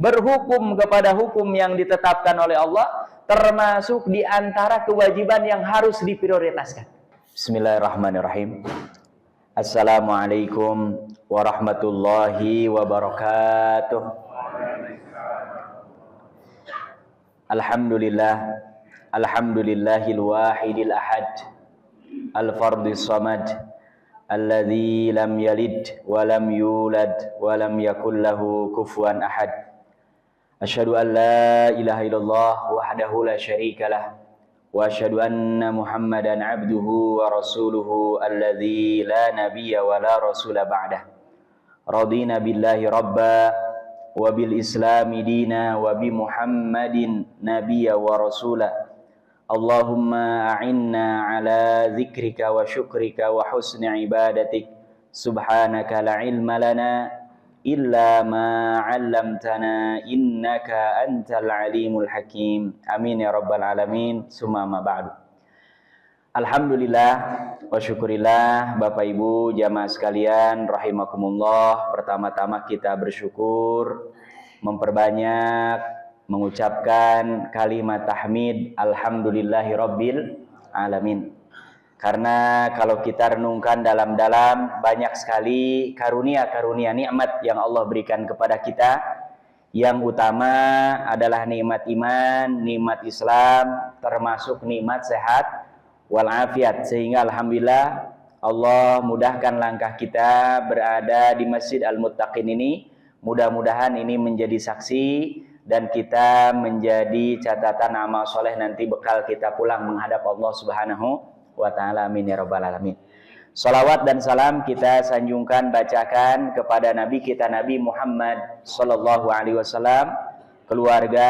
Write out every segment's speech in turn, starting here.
berhukum kepada hukum yang ditetapkan oleh Allah, termasuk di antara kewajiban yang harus diprioritaskan. Bismillahirrahmanirrahim. Assalamualaikum warahmatullahi wabarakatuh. Alhamdulillahil wahidil ahad, al-fardis samad, alladzi lam yalid wa lam yulad wa lam yakul lahu kufuwan ahad. Asyhadu an la ilaha illallah wahdahu la syarikalah wa asyhadu anna Muhammadan abduhu wa rasuluhu alladzi la nabiyya wa la rasula ba'dah. Radina billahi rabba wa bil islami dina wa bi Muhammadin nabiyya wa rasula. Allahumma a'inna ala dzikrika wa syukrika wa husni ibadatik. Subhanaka la ilma lana illa ma 'allamtana innaka antal alimul hakim. Amin ya rabbal alamin. Summa ma ba'du. Alhamdulillah wa syukurillah, Bapak Ibu jamaah sekalian rahimakumullah. Pertama-tama kita bersyukur, memperbanyak mengucapkan kalimat tahmid alhamdulillahi rabbil alamin. Karena kalau kita renungkan dalam-dalam, banyak sekali karunia-karunia nikmat yang Allah berikan kepada kita. Yang utama adalah nikmat iman, nikmat Islam, termasuk nikmat sehat walafiat. Sehingga alhamdulillah Allah mudahkan langkah kita berada di Masjid Al-Muttaqin ini. Mudah-mudahan ini menjadi saksi dan kita menjadi catatan amal soleh nanti bekal kita pulang menghadap Allah Subhanahu wa ta'ala. Amin ya rabbal alamin. Salawat dan salam kita sanjungkan, bacakan kepada Nabi kita Nabi Muhammad sallallahu alaihi wasallam, keluarga,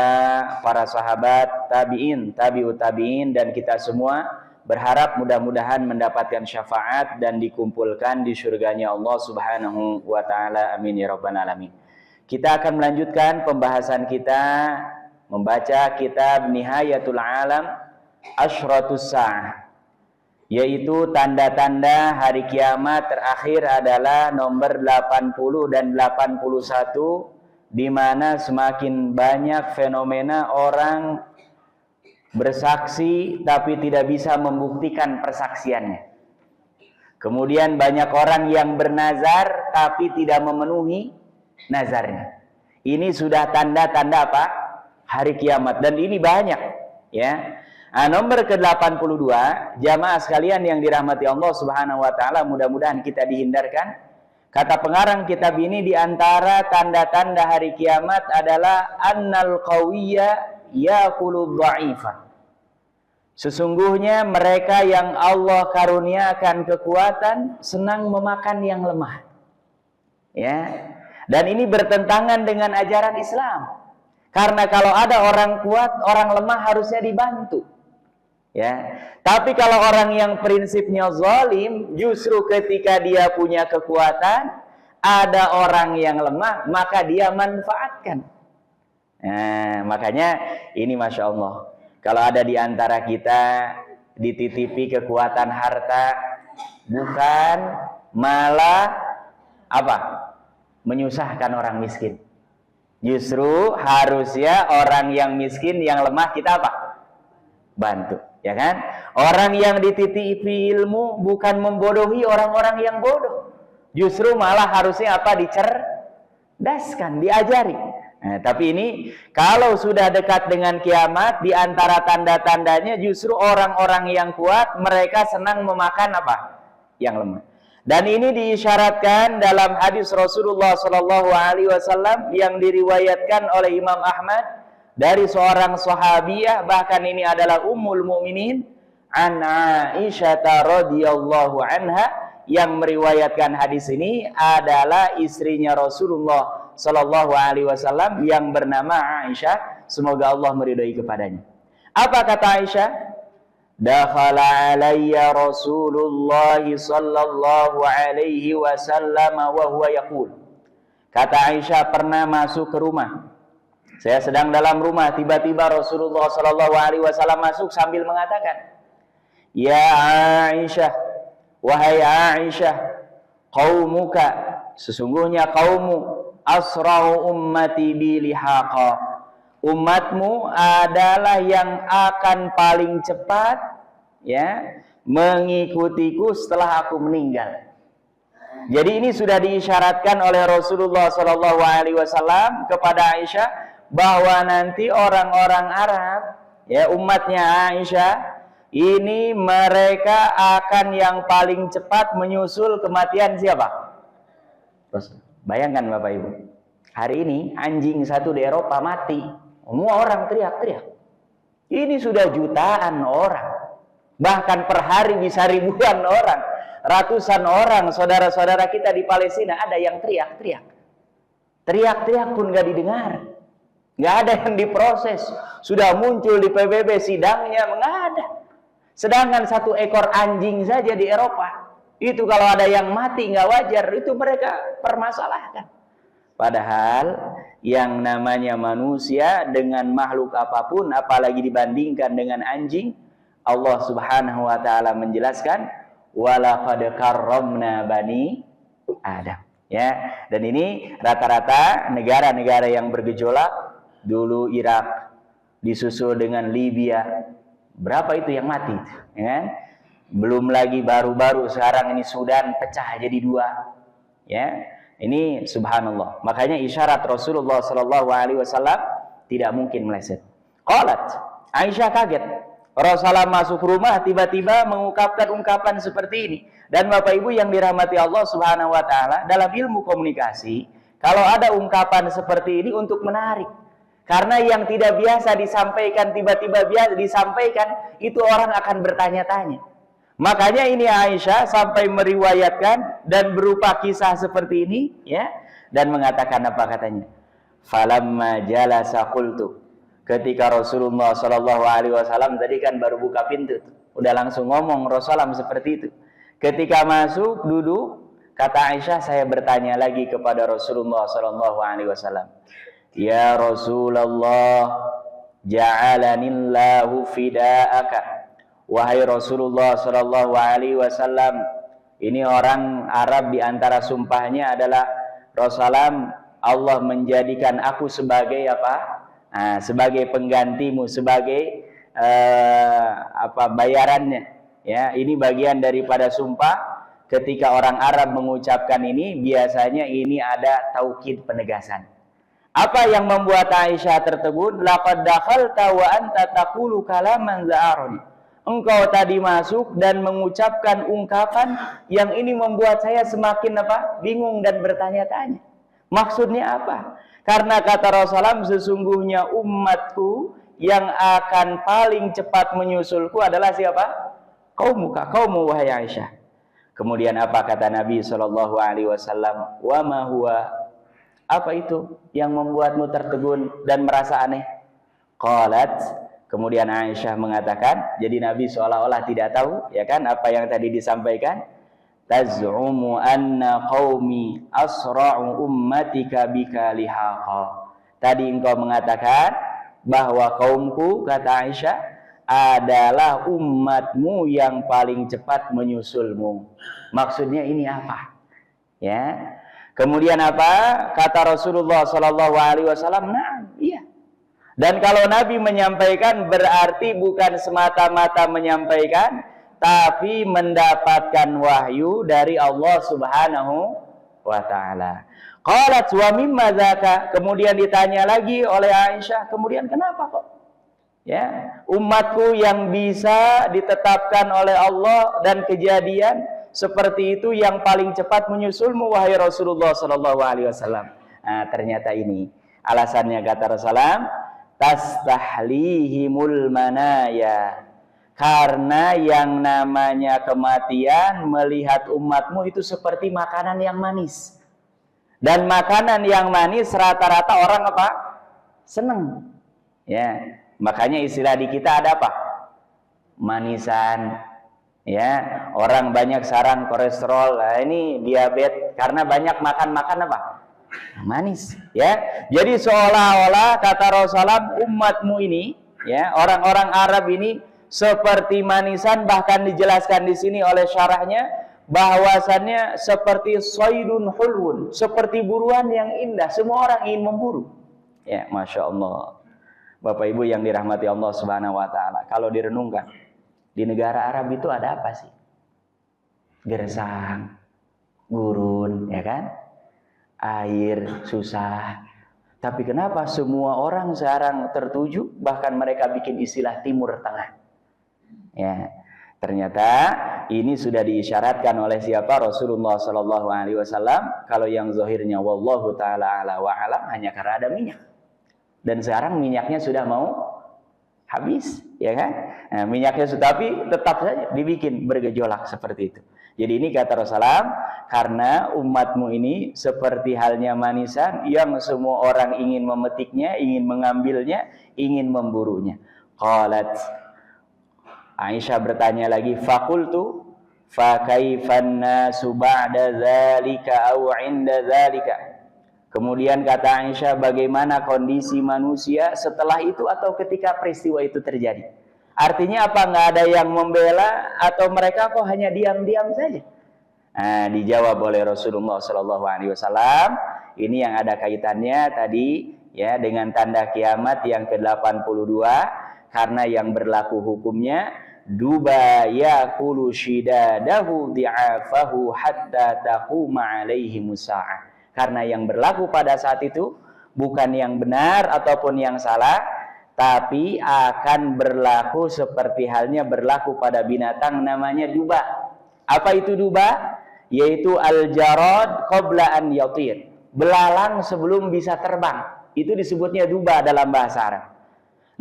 para sahabat, tabi'in, tabi'ut tabi'in, dan kita semua berharap mudah-mudahan mendapatkan syafaat dan dikumpulkan di surganya Allah Subhanahu wa ta'ala. Amin ya rabbal alamin. Kita akan melanjutkan pembahasan kita membaca kitab Nihayatul Alam Asyratus Sa'ah, yaitu tanda-tanda hari kiamat terakhir adalah nomor 80 dan 81, di mana semakin banyak fenomena orang bersaksi tapi tidak bisa membuktikan persaksiannya. Kemudian banyak orang yang bernazar tapi tidak memenuhi nazarnya. Ini sudah tanda-tanda apa? Hari kiamat, dan ini banyak ya. Nomor ke-82, jamaah sekalian yang dirahmati Allah Subhanahu wa taala, mudah-mudahan kita dihindarkan. Kata pengarang kitab ini, di antara tanda-tanda hari kiamat adalah annal qawiyya yaqulu dha'ifa. Sesungguhnya mereka yang Allah karuniakan kekuatan senang memakan yang lemah. Ya. Dan ini bertentangan dengan ajaran Islam. Karena kalau ada orang kuat, orang lemah harusnya dibantu. Ya. Tapi kalau orang yang prinsipnya zalim, justru ketika dia punya kekuatan, ada orang yang lemah, maka dia manfaatkan. Nah, makanya ini Masya Allah. Kalau ada di antara kita dititipi kekuatan harta, bukan malah apa? Menyusahkan orang miskin. Justru harusnya orang yang miskin, yang lemah kita apa? Bantu, ya kan? Orang yang dititipi ilmu bukan membodohi orang-orang yang bodoh. Justru malah harusnya apa? Dicerdaskan, diajari. Nah, tapi ini kalau sudah dekat dengan kiamat, di antara tanda-tandanya justru orang-orang yang kuat mereka senang memakan apa? Yang lemah. Dan ini diisyaratkan dalam hadis Rasulullah Sallallahu Alaihi Wasallam yang diriwayatkan oleh Imam Ahmad dari seorang sahabiyah, bahkan ini adalah Ummul Mukminin an Aisyah radhiyallahu anha, yang meriwayatkan hadis ini adalah istrinya Rasulullah Sallallahu Alaihi Wasallam yang bernama Aisyah, semoga Allah meridai kepadanya. Apa kata Aisyah? Dakhala alayya Rasulullah sallallahu alaihi wasallam wa huwa yaqul. Kata Aisyah, pernah masuk ke rumah. Saya sedang dalam rumah, tiba-tiba Rasulullah sallallahu alaihi wasallam masuk sambil mengatakan, "Ya Aisyah, wahai Aisyah, qaumuka, sesungguhnya kaummu, asra'u ummati bi lihaqa. Umatmu adalah yang akan paling cepat ya mengikutiku setelah aku meninggal. Jadi ini sudah diisyaratkan oleh Rasulullah SAW kepada Aisyah bahwa nanti orang-orang Arab, ya umatnya Aisyah, ini mereka akan yang paling cepat menyusul kematian siapa? Bayangkan Bapak Ibu, hari ini anjing satu di Eropa mati, semua orang teriak-teriak. Ini sudah jutaan orang, bahkan per hari bisa ribuan orang, ratusan orang, saudara-saudara kita di Palestina ada yang teriak-teriak. Teriak-teriak pun gak didengar, gak ada yang diproses. Sudah muncul di PBB sidangnya, nggak ada. Sedangkan satu ekor anjing saja di Eropa, itu kalau ada yang mati nggak wajar, itu mereka permasalahkan. Padahal yang namanya manusia dengan makhluk apapun, apalagi dibandingkan dengan anjing, Allah Subhanahu wa taala menjelaskan walaqad karramna bani Adam. Ya, dan ini rata-rata negara-negara yang bergejolak, dulu Irak disusul dengan Libya. Berapa itu yang mati? Ya. Belum lagi baru-baru sekarang ini Sudan pecah jadi dua. Ya. Ini subhanallah. Makanya isyarat Rasulullah SAW tidak mungkin meleset. Qalat, Aisyah kaget. Rasulullah masuk rumah tiba-tiba mengungkapkan ungkapan seperti ini. Dan Bapak Ibu yang dirahmati Allah Subhanahu wa taala, dalam ilmu komunikasi, kalau ada ungkapan seperti ini untuk menarik. Karena yang tidak biasa disampaikan tiba-tiba biasa disampaikan, itu orang akan bertanya-tanya. Makanya ini Aisyah sampai meriwayatkan dan berupa kisah seperti ini, ya, dan mengatakan apa katanya? Falamma jalasa qultu. Ketika Rasulullah SAW tadi kan baru buka pintu, udah langsung ngomong Rasulullah seperti itu. Ketika masuk duduk, kata Aisyah, saya bertanya lagi kepada Rasulullah SAW. Ya Rasulullah, ja'alanillahu fida'aka. Wahai Rasulullah SAW, ini orang Arab di antara sumpahnya adalah Rasulullah, Allah menjadikan aku sebagai apa? Nah, sebagai penggantimu, sebagai bayarannya. Ya, ini bagian daripada sumpah. Ketika orang Arab mengucapkan ini, biasanya ini ada taukid penegasan. Apa yang membuat Aisyah tertegun? Laqad dakhalta wa anta taqulu kalaman za'arani. Engkau tadi masuk dan mengucapkan ungkapan yang ini membuat saya semakin bingung dan bertanya-tanya. Maksudnya apa? Karena kata Rasulullah, sesungguhnya umatku yang akan paling cepat menyusulku adalah siapa? Kaummu wahai Aisyah. Kemudian apa kata Nabi SAW? Wa ma huwa? Apa itu yang membuatmu tertegun dan merasa aneh? Qalat. Kemudian Aisyah mengatakan, jadi Nabi seolah-olah tidak tahu, ya kan, apa yang tadi disampaikan. Taz'umu anna qaumi asra'u ummatika bika lihaqa. Tadi engkau mengatakan bahwa kaumku, kata Aisyah, adalah umatmu yang paling cepat menyusulmu. Maksudnya ini apa? Ya. Kemudian apa? Kata Rasulullah SAW, nah, iya. Dan kalau Nabi menyampaikan berarti bukan semata-mata menyampaikan, tapi mendapatkan wahyu dari Allah Subhanahu wa taala. Qalat wa mimma dzaka? Kemudian ditanya lagi oleh Aisyah, kemudian kenapa kok? Ya, umatku yang bisa ditetapkan oleh Allah dan kejadian seperti itu yang paling cepat menyusulmu wahai Rasulullah SAW. Nah, ternyata ini alasannya, kata Rasulullah, tastahlihimul manaya. Karena yang namanya kematian melihat umatmu itu seperti makanan yang manis. Dan makanan yang manis rata-rata orang apa? Seneng. Ya, makanya istilah di kita ada apa? Manisan. Ya, orang banyak sarang kolesterol. Nah, ini diabetes karena banyak makan apa? Manis, ya. Jadi seolah-olah kata Rasulullah, umatmu ini, ya, orang-orang Arab ini seperti manisan, bahkan dijelaskan di sini oleh syarahnya bahwasannya seperti saydun hulwun, seperti buruan yang indah, semua orang ingin memburu. Ya, Masya Allah. Bapak Ibu yang dirahmati Allah Subhanahu wa taala, kalau direnungkan, di negara Arab itu ada apa sih? Gersang, gurun, ya kan? Air susah. Tapi kenapa semua orang sekarang tertuju, bahkan mereka bikin istilah Timur Tengah? Ya, ternyata ini sudah diisyaratkan oleh siapa? Rasulullah Shallallahu Alaihi Wasallam. Kalau yang zahirnya wallahu taala ala wa alam, hanya karena ada minyak. Dan sekarang minyaknya sudah mau habis, ya kan? Nah, minyaknya sudah, tapi tetap saja dibikin bergejolak seperti itu. Jadi ini kata Rasulullah, karena umatmu ini seperti halnya manisan yang semua orang ingin memetiknya, ingin mengambilnya, ingin memburunya. Qalat, Aisyah bertanya lagi, faqultu fa kaifan nasu ba'da dzalika aw 'inda dzalika. Kemudian kata Aisyah, bagaimana kondisi manusia setelah itu atau ketika peristiwa itu terjadi? Artinya apa, nggak ada yang membela atau mereka kok hanya diam-diam saja? Nah, dijawab oleh Rasulullah Shallallahu Alaihi Wasallam. Ini yang ada kaitannya tadi ya dengan tanda kiamat yang ke-82, karena yang berlaku hukumnya duba yakulu shidadahu di'afahu hatta taquma alaihi musa'ah. Karena yang berlaku pada saat itu bukan yang benar ataupun yang salah, tapi akan berlaku seperti halnya berlaku pada binatang namanya duba. Apa itu duba? Yaitu al-jarad qabla an yatir. Belalang sebelum bisa terbang. Itu disebutnya duba dalam bahasa Arab.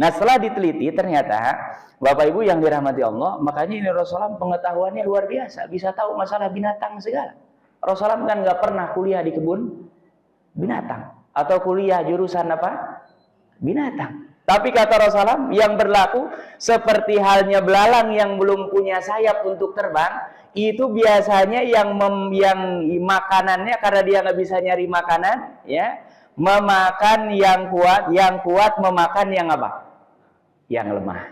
Nah, setelah diteliti ternyata Bapak Ibu yang dirahmati Allah, makanya ini Rasulullah pengetahuannya luar biasa, bisa tahu masalah binatang segala. Rasulullah kan nggak pernah kuliah di kebun binatang atau kuliah jurusan apa? Binatang. Tapi kata Rasulullah, yang berlaku seperti halnya belalang yang belum punya sayap untuk terbang, itu biasanya yang makanannya, karena dia nggak bisa nyari makanan, ya, memakan yang kuat memakan yang apa? Yang lemah.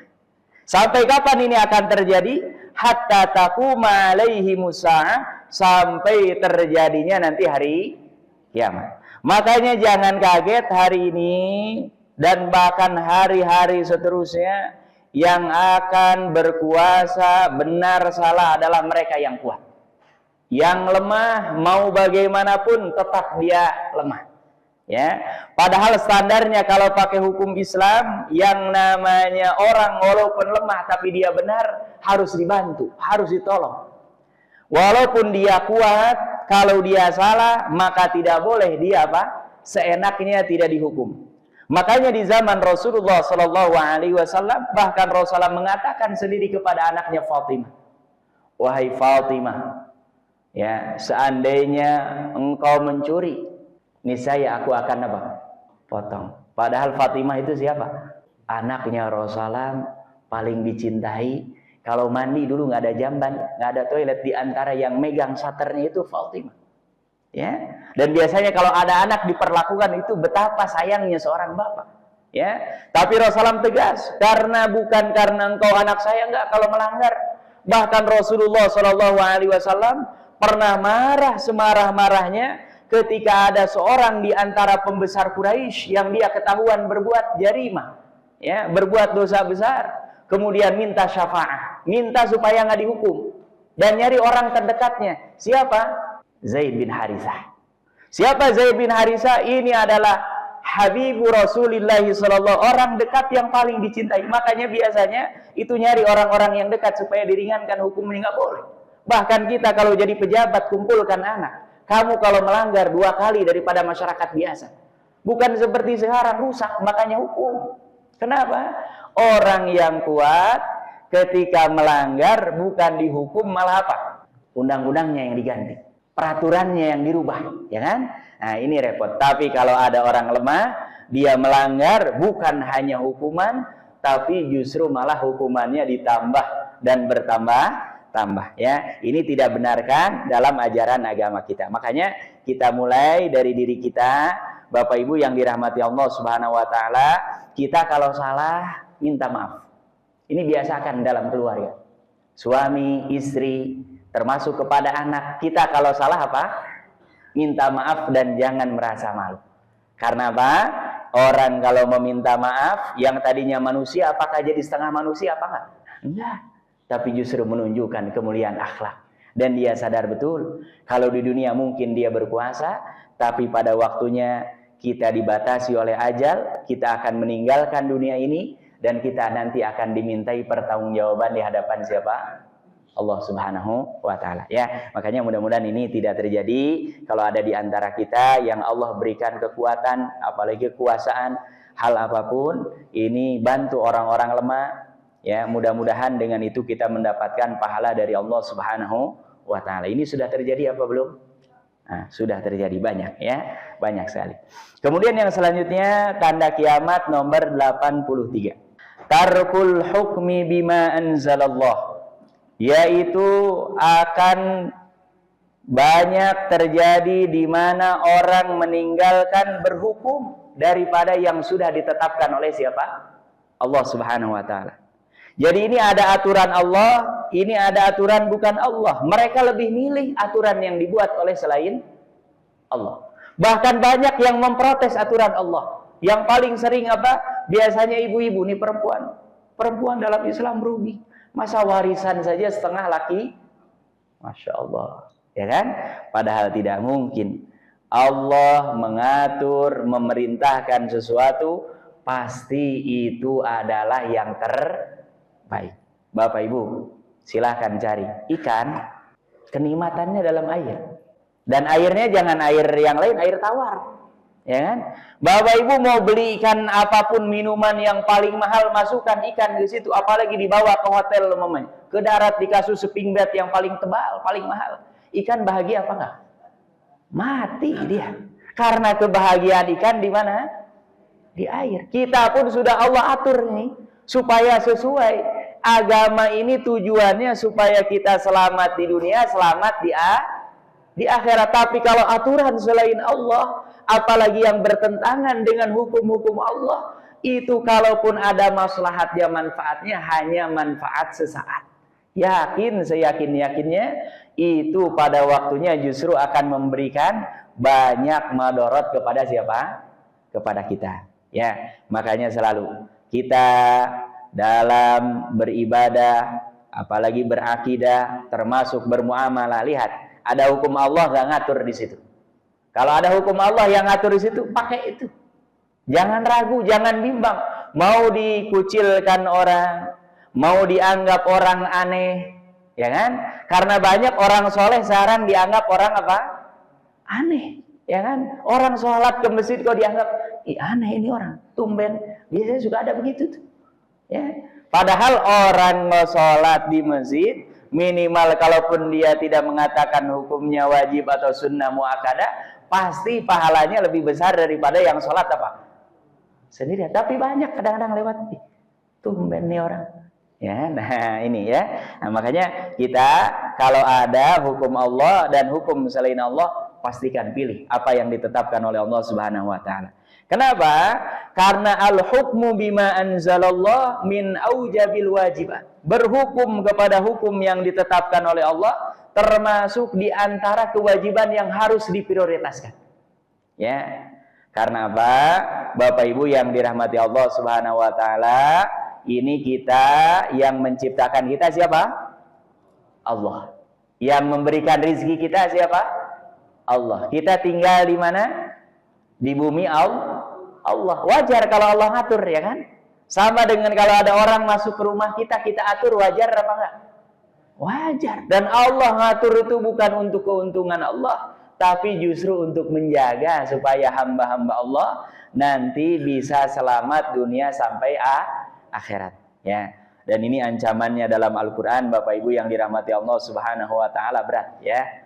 Sampai kapan ini akan terjadi? Hatta taquma alaihi musa'ah, sampai terjadinya nanti hari kiamat. Makanya jangan kaget hari ini dan bahkan hari-hari seterusnya, yang akan berkuasa benar salah adalah mereka yang kuat. Yang lemah mau bagaimanapun tetap dia lemah. Ya, padahal standarnya kalau pakai hukum Islam, yang namanya orang walaupun lemah tapi dia benar harus dibantu, harus ditolong. Walaupun dia kuat, kalau dia salah maka tidak boleh dia apa? Seenaknya tidak dihukum. Makanya di zaman Rasulullah Shallallahu Alaihi Wasallam bahkan Rasulullah mengatakan sendiri kepada anaknya Fatimah, wahai Fatimah, ya, seandainya engkau mencuri, niscaya aku akan apa? Potong. Padahal Fatimah itu siapa? Anaknya Rasulullah paling dicintai. Kalau mandi dulu nggak ada jamban, nggak ada toilet, di antara yang megang saternya itu Fatimah. Ya, dan biasanya kalau ada anak diperlakukan itu betapa sayangnya seorang bapak. Ya, tapi Rasulullah tegas, karena bukan karena engkau anak saya, enggak, kalau melanggar. Bahkan Rasulullah Shallallahu Alaihi Wasallam pernah marah semarah-marahnya ketika ada seorang di antara pembesar Quraisy yang dia ketahuan berbuat jarimah, ya, berbuat dosa besar, kemudian minta syafaat, minta supaya nggak dihukum, dan nyari orang terdekatnya. Siapa? Zaid bin Harisah. Siapa Zaid bin Harisah? Ini adalah Habibu Rasulullah sallallahu, orang dekat yang paling dicintai. Makanya biasanya itu nyari orang-orang yang dekat supaya diringankan hukumnya, nggak boleh. Bahkan kita kalau jadi pejabat kumpulkan anak. Kamu kalau melanggar 2 kali daripada masyarakat biasa. Bukan seperti sekarang rusak, makanya hukum. Kenapa? Orang yang kuat ketika melanggar bukan dihukum, malah apa? Undang-undangnya yang diganti, peraturannya yang dirubah, ya kan? Nah, ini repot. Tapi kalau ada orang lemah, dia melanggar, bukan hanya hukuman, tapi justru malah hukumannya ditambah dan bertambah-tambah, ya. Ini tidak benarkan dalam ajaran agama kita. Makanya kita mulai dari diri kita, Bapak Ibu yang dirahmati Allah Subhanahu wa taala, kita kalau salah minta maaf. Ini biasakan dalam keluarga. Suami, istri, Termasuk kepada anak kita, kalau salah apa? Minta maaf dan jangan merasa malu. Karena apa? Orang kalau meminta maaf, yang tadinya manusia, apakah jadi setengah manusia apa enggak? Enggak. Tapi justru menunjukkan kemuliaan akhlak. Dan dia sadar betul, kalau di dunia mungkin dia berkuasa, tapi pada waktunya kita dibatasi oleh ajal, kita akan meninggalkan dunia ini, dan kita nanti akan dimintai pertanggungjawaban di hadapan siapa? Allah Subhanahu wa Ta'ala. Ya, makanya mudah-mudahan ini tidak terjadi. Kalau ada di antara kita yang Allah berikan kekuatan, apalagi kekuasaan, hal apapun, ini bantu orang-orang lemah. Ya, mudah-mudahan dengan itu kita mendapatkan pahala dari Allah Subhanahu wa Ta'ala. Ini sudah terjadi apa belum? Nah, sudah terjadi banyak, ya, banyak sekali. Kemudian yang selanjutnya, tanda kiamat nomor 83. Tarkul hukmi bima anzalallah. Yaitu akan banyak terjadi di mana orang meninggalkan berhukum daripada yang sudah ditetapkan oleh siapa? Allah Subhanahu wa Ta'ala. Jadi ini ada aturan Allah, ini ada aturan bukan Allah. Mereka lebih milih aturan yang dibuat oleh selain Allah. Bahkan banyak yang memprotes aturan Allah. Yang paling sering apa? Biasanya ibu-ibu, nih perempuan. Perempuan dalam Islam rugi. Masa warisan saja setengah laki? Masya Allah. Ya kan? Padahal tidak mungkin. Allah mengatur, memerintahkan sesuatu, pasti itu adalah yang terbaik. Bapak Ibu, silahkan cari ikan, kenikmatannya dalam air. Dan airnya jangan air yang lain, air tawar. Ya kan? Bapak Ibu mau beli ikan apapun, minuman yang paling mahal, masukkan ikan di situ, apalagi dibawa ke hotel umumnya, ke darat dikasih sleeping bag yang paling tebal, paling mahal. Ikan bahagia apa enggak? Mati dia. Karena kebahagiaan ikan di mana? Di air. Kita pun sudah Allah atur nih supaya sesuai. Agama ini tujuannya supaya kita selamat di dunia, selamat di akhirat. Tapi kalau aturan selain Allah, apalagi yang bertentangan dengan hukum-hukum Allah, itu kalaupun ada maslahatnya, manfaatnya hanya manfaat sesaat. Yakin, seyakin-yakinnya itu pada waktunya justru akan memberikan banyak madorot kepada siapa? Kepada kita. Ya, makanya selalu kita dalam beribadah, apalagi berakidah, termasuk bermuamalah, lihat ada hukum Allah nggak ngatur di situ. Kalau ada hukum Allah yang ngatur di situ, pakai itu. Jangan ragu, jangan bimbang. Mau dikucilkan orang, mau dianggap orang aneh, ya kan? Karena banyak orang soleh sekarang dianggap orang apa? Aneh, ya kan? Orang sholat ke masjid kok dianggap, ih aneh ini orang, tumben. Biasanya juga ada begitu tuh. Ya. Padahal orang sholat di masjid, minimal kalaupun dia tidak mengatakan hukumnya wajib atau sunnah muakkadah, pasti pahalanya lebih besar daripada yang sholat apa? Sendirian. Tapi banyak kadang-kadang lewat, tumben nih orang. Ya, nah ini ya. Nah, makanya kita kalau ada hukum Allah dan hukum selain Allah, pastikan pilih apa yang ditetapkan oleh Allah Subhanahu wa Ta'ala. Kenapa? Karena al-hukmu bima anzalallah min aujabil wajibat. Berhukum kepada hukum yang ditetapkan oleh Allah termasuk di antara kewajiban yang harus diprioritaskan. Ya. Karena apa? Bapak Ibu yang dirahmati Allah Subhanahu wa Ta'ala, ini kita yang menciptakan kita siapa? Allah. Yang memberikan rezeki kita siapa? Allah. Kita tinggal di mana? Di bumi Allah. Wajar kalau Allah ngatur, ya kan? Sama dengan kalau ada orang masuk ke rumah kita, kita atur, wajar apa enggak? Wajar. Dan Allah ngatur itu bukan untuk keuntungan Allah, tapi justru untuk menjaga supaya hamba-hamba Allah nanti bisa selamat dunia sampai akhirat, ya. Dan ini ancamannya dalam Al-Qur'an, Bapak Ibu yang dirahmati Allah Subhanahu wa Ta'ala, berat, ya.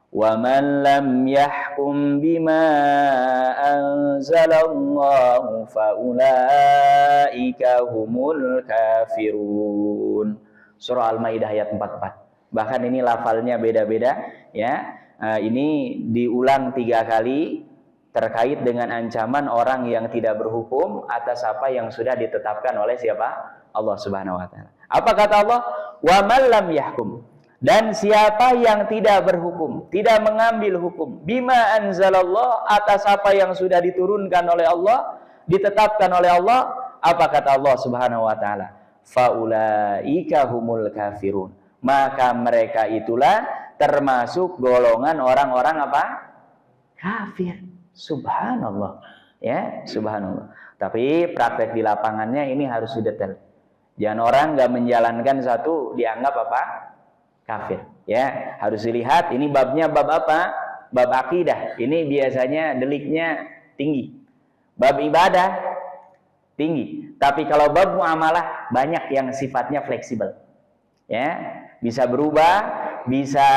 Wa man lam yahkum bima anzalallahu faulaika humul kafirun. Surah Al-Maidah ayat 44. Bahkan ini lafalnya beda-beda, ya. Ini diulang 3 kali terkait dengan ancaman orang yang tidak berhukum atas apa yang sudah ditetapkan oleh siapa? Allah Subhanahu wa Ta'ala. Apa kata Allah? Wa man lam yahkum. Dan siapa yang tidak berhukum, tidak mengambil hukum bima anzalallah, atas apa yang sudah diturunkan oleh Allah, ditetapkan oleh Allah, apa kata Allah Subhanahu wa taala? Faulaika humul kafirun. Maka mereka itulah termasuk golongan orang-orang apa? Kafir. Subhanallah. Ya, subhanallah. Tapi praktek di lapangannya ini harus detail. Jangan orang nggak menjalankan satu dianggap apa? Kafir. Ya, harus dilihat ini babnya bab apa? Bab akidah. Ini biasanya deliknya tinggi. Bab ibadah tinggi. Tapi kalau bab muamalah banyak yang sifatnya fleksibel. Ya, bisa berubah, bisa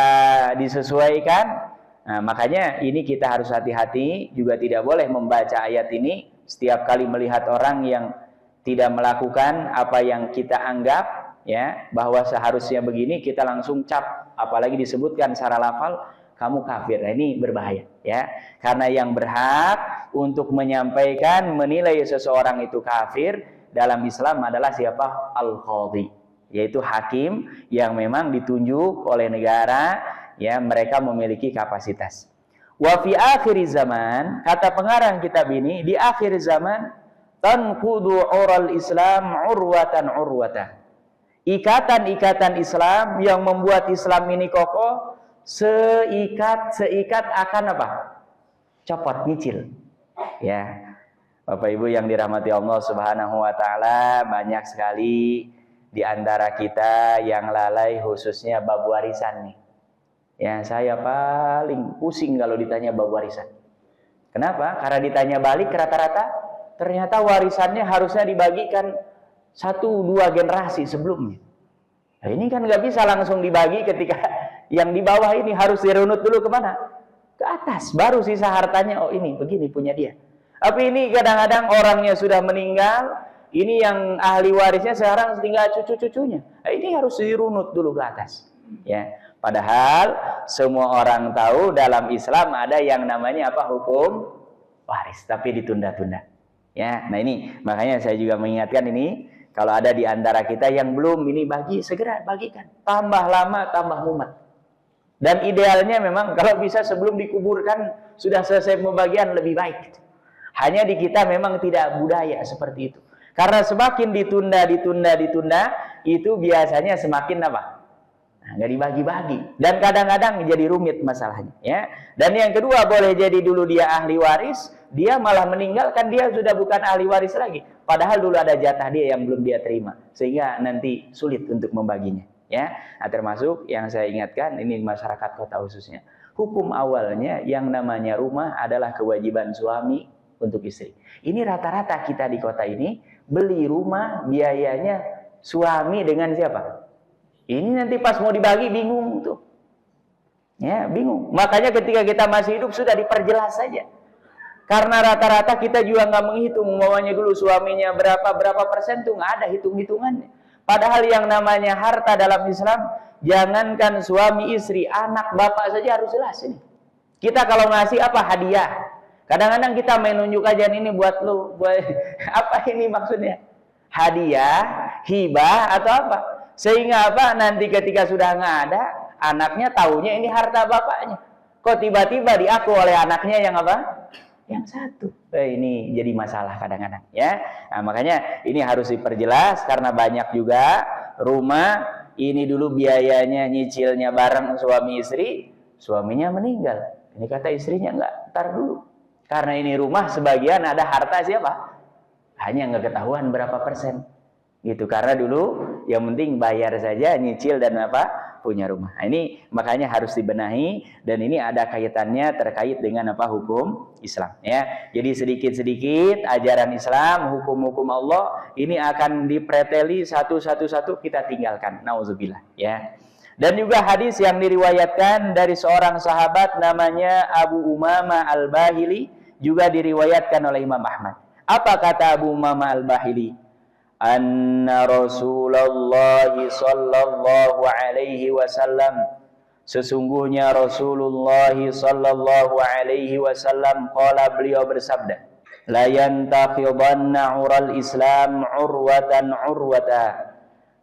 disesuaikan. Nah, makanya ini kita harus hati-hati, juga tidak boleh membaca ayat ini setiap kali melihat orang yang tidak melakukan apa yang kita anggap ya bahwa seharusnya begini, kita langsung cap, apalagi disebutkan secara lafal kamu kafir. Nah, ini berbahaya ya, karena yang berhak untuk menyampaikan menilai seseorang itu kafir dalam Islam adalah siapa? Al-Qadhi, yaitu hakim yang memang ditunjuk oleh negara, ya, mereka memiliki kapasitas. Wa fi akhir zaman, kata pengarang kitab ini, di akhir zaman tanqudu ural Islam urwatan urwatan. Ikatan-ikatan Islam yang membuat Islam ini kokoh seikat akan apa? Copot, nyicil. Ya. Bapak Ibu yang dirahmati Allah Subhanahu wa taala, banyak sekali di antara kita yang lalai khususnya bab warisan nih. Ya, saya paling pusing kalau ditanya bab warisan. Kenapa? Karena ditanya balik rata-rata ternyata warisannya harusnya dibagikan 1-2 generasi sebelumnya. Nah, ini kan nggak bisa langsung dibagi ketika yang di bawah ini harus dirunut dulu kemana? Ke atas, baru sisa hartanya, oh ini begini punya dia. Tapi ini kadang-kadang orangnya sudah meninggal, ini yang ahli warisnya sekarang tinggal cucu-cucunya. Nah, ini harus dirunut dulu ke atas. Ya, padahal semua orang tahu dalam Islam ada yang namanya apa? Hukum waris, tapi ditunda-tunda. Ya, nah ini makanya saya juga mengingatkan ini, kalau ada di antara kita yang belum ini segera bagikan. Tambah lama tambah mumet. Dan idealnya memang kalau bisa sebelum dikuburkan sudah selesai pembagian lebih baik. Hanya di kita memang tidak budaya seperti itu. Karena semakin ditunda itu biasanya semakin apa? Nah, nggak dibagi-bagi. Dan kadang-kadang jadi rumit masalahnya. Ya. Dan yang kedua, boleh jadi dulu dia ahli waris, dia malah meninggalkan, dia sudah bukan ahli waris lagi. Padahal dulu ada jatah dia yang belum dia terima, sehingga nanti sulit untuk membaginya. Ya, nah, termasuk yang saya ingatkan ini masyarakat kota khususnya. Hukum awalnya yang namanya rumah adalah kewajiban suami untuk istri. Ini rata-rata kita di kota ini beli rumah biayanya suami dengan siapa? Ini nanti pas mau dibagi bingung tuh. Ya, bingung. Makanya ketika kita masih hidup sudah diperjelas saja. Karena rata-rata kita juga nggak menghitung umpamanya dulu suaminya berapa persen tuh nggak ada hitung-hitungannya. Padahal yang namanya harta dalam Islam, jangankan suami istri, anak bapak saja harus jelas ini. Kita kalau ngasih apa? Hadiah. Kadang-kadang kita main nunjuk aja ini buat lu, buat apa ini maksudnya? Hadiah, hibah atau apa? Sehingga apa? Nanti ketika sudah nggak ada, anaknya taunya ini harta bapaknya. Kok tiba-tiba diaku oleh anaknya yang apa? Yang satu. Ini jadi masalah kadang-kadang ya. Nah, makanya ini harus diperjelas karena banyak juga rumah ini dulu biayanya nyicilnya bareng suami istri, suaminya meninggal. Ini kata istrinya enggak, ntar dulu. Karena ini rumah sebagian ada harta siapa? Hanya nggak ketahuan berapa persen. Gitu, karena dulu yang penting bayar saja, nyicil dan apa? Punya rumah. Nah, ini makanya harus dibenahi, dan ini ada kaitannya terkait dengan apa? Hukum Islam ya. Jadi sedikit-sedikit ajaran Islam, hukum-hukum Allah ini akan dipreteli satu-satu kita tinggalkan. Nauzubillah ya. Dan juga hadis yang diriwayatkan dari seorang sahabat namanya Abu Umamah Al-Bahili, juga diriwayatkan oleh Imam Ahmad. Apa kata Abu Umamah Al-Bahili? Anna Rasulullah sallallahu alaihi wasallam, sesungguhnya Rasulullah sallallahu alaihi wasallam qala, beliau bersabda, la yantaqidanna ural Islam urwatan urwata,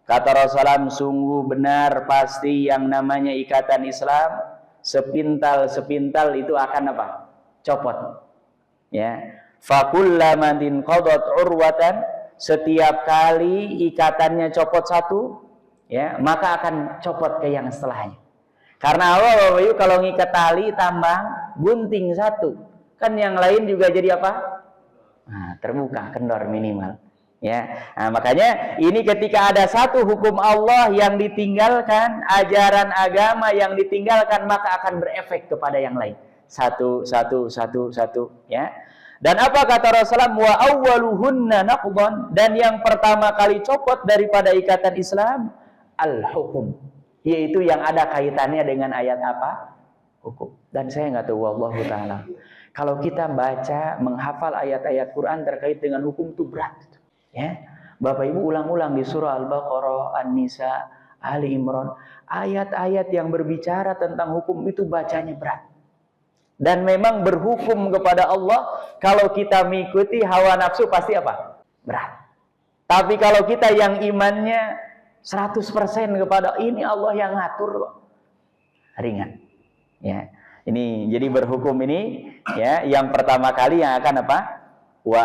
Kata Rasulullah, sungguh benar pasti yang namanya ikatan Islam sepintal-sepintal itu akan apa? Copot. Ya. Fakullama qadat urwatan, setiap kali ikatannya copot satu, ya, maka akan copot ke yang setelahnya. Karena Allah Bapak Ibu kalau ngikat tali tambang gunting satu, kan yang lain juga jadi apa? Nah, terbuka, kendor minimal. Ya, nah, makanya ini ketika ada satu hukum Allah yang ditinggalkan, ajaran agama yang ditinggalkan, maka akan berefek kepada yang lain. Satu, ya. Dan apa kata Rasulullah? Wa awwaluhunna naqdan, dan yang pertama kali copot daripada ikatan Islam al-hukum, yaitu yang ada kaitannya dengan ayat apa? Hukum. Dan saya nggak tahu, wallahu taala. Kalau kita baca, menghafal ayat-ayat Quran terkait dengan hukum itu berat. Ya, Bapak Ibu ulang-ulang di surah Al-Baqarah, An-Nisa, Ali Imran, ayat-ayat yang berbicara tentang hukum itu bacanya berat. Dan memang berhukum kepada Allah, kalau kita mengikuti hawa nafsu pasti apa? Berat. Tapi kalau kita yang imannya 100% kepada ini Allah yang ngatur, ringan. Ya, ini jadi berhukum ini, ya, yang pertama kali yang akan apa? Wa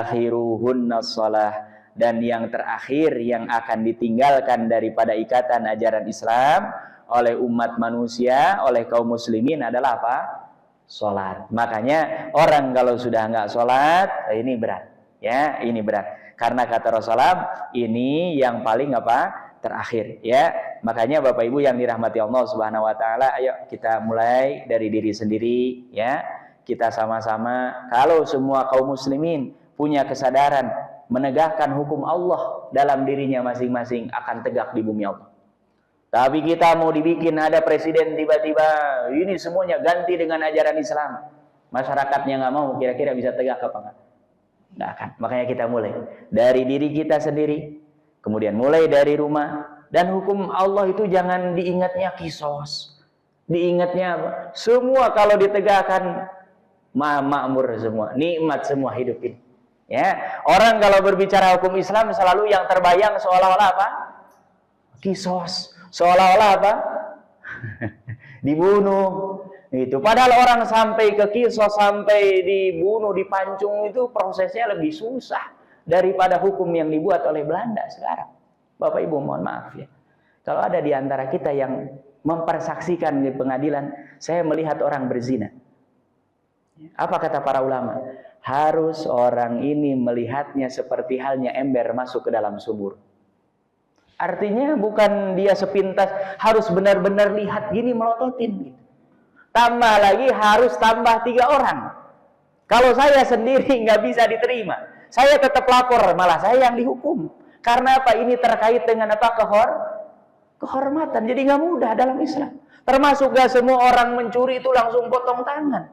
akhiruhunna shalah, dan yang terakhir yang akan ditinggalkan daripada ikatan ajaran Islam oleh umat manusia, oleh kaum muslimin adalah apa? Salat. Makanya orang kalau sudah nggak salat, ini berat, ya, ini berat. Karena kata Rasulullah, ini yang paling apa? Terakhir, ya. Makanya Bapak Ibu yang dirahmati Allah Subhanahu wa taala, ayo kita mulai dari diri sendiri, ya. Kita sama-sama, kalau semua kaum muslimin punya kesadaran menegakkan hukum Allah dalam dirinya masing-masing, akan tegak di bumi Allah. Tapi kita mau dibikin ada presiden tiba-tiba ini semuanya ganti dengan ajaran Islam, masyarakatnya nggak mau, kira-kira bisa tegak apa enggak? Nggak akan. Makanya kita mulai dari diri kita sendiri, kemudian mulai dari rumah. Dan hukum Allah itu jangan diingatnya kisos, diingatnya apa? Semua kalau ditegakkan makmur semua, nikmat semua hidup ini. Ya, orang kalau berbicara hukum Islam selalu yang terbayang seolah-olah apa? Kisos, seolah-olah apa? Dibunuh. Itu. Padahal orang sampai ke kisos, sampai dibunuh, dipancung itu prosesnya lebih susah daripada hukum yang dibuat oleh Belanda sekarang. Bapak Ibu mohon maaf ya. Kalau ada di antara kita yang mempersaksikan di pengadilan, saya melihat orang berzina. Apa kata para ulama? Harus orang ini melihatnya seperti halnya ember masuk ke dalam sumur. Artinya bukan dia sepintas, harus benar-benar lihat gini melototin gitu. Tambah lagi harus tambah 3 orang. Kalau saya sendiri nggak bisa diterima, saya tetap lapor, malah saya yang dihukum. Karena apa? Ini terkait dengan apa? Kehormatan. Jadi nggak mudah dalam Islam. Termasuk gak semua orang mencuri itu langsung potong tangan.